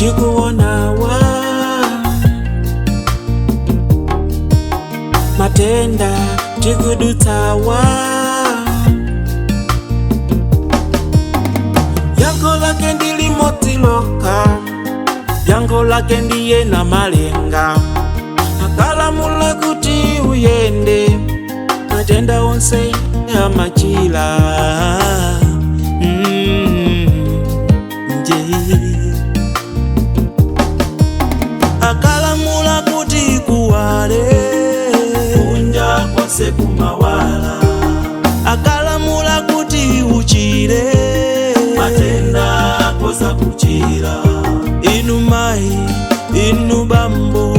tikuonawa matenda tikudutawa yango lake ndilimotiloka yango lake ndiye na malenga akalamula kuti uyende matenda onse amachila akalamula kuti kuwale kunja kwase kumawala akalamula kuti uchire matenda kosa kuchira inu mai inu bambo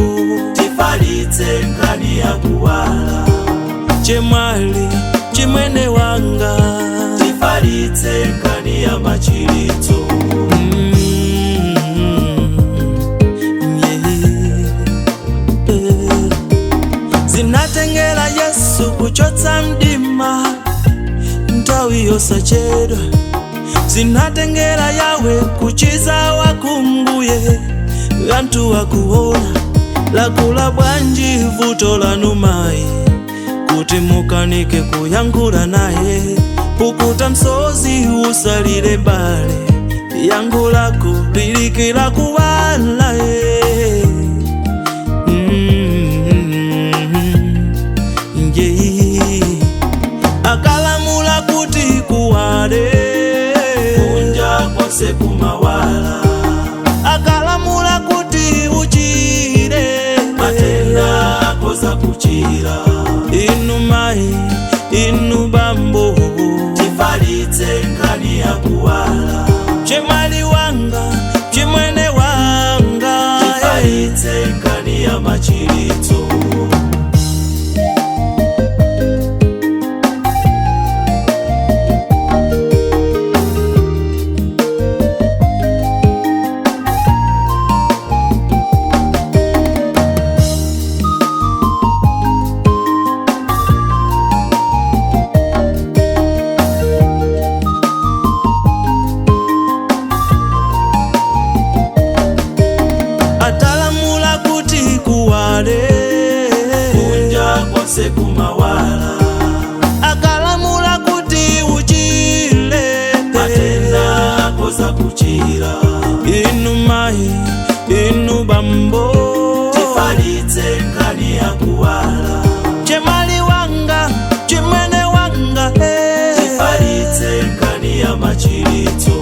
tifalitse nkani ya kuwala chemwali chimwene wanga tifalitse nkani ya machilitso zinatengera Yesu kuchotsa mdima ntawi yosachedwa zinatengera yawe kuchiza wakumbuye gantu wakuona lakula bwanji vuto lanu mai kuti mukanike kuyankula naye pukuta msozi usalile mbale yangu lako lilikila kuwala akalamula kuti kuwale kunja kwase kumawala akalamula kuti uchire matenda kosa kuchira inu mai inu bambo tifalitse nkani ya kuwala chemwali wanga chimwene wanga tifalitse nkani ya machilitso atalamula kuti kuwale kunja kwase kumawala akalamula kuti uchile matenda kosa kuchira inu mai inu bambo tifalitse nkani ya kuwala chemali wanga chimwene wanga tifalitse nkani ya machilitso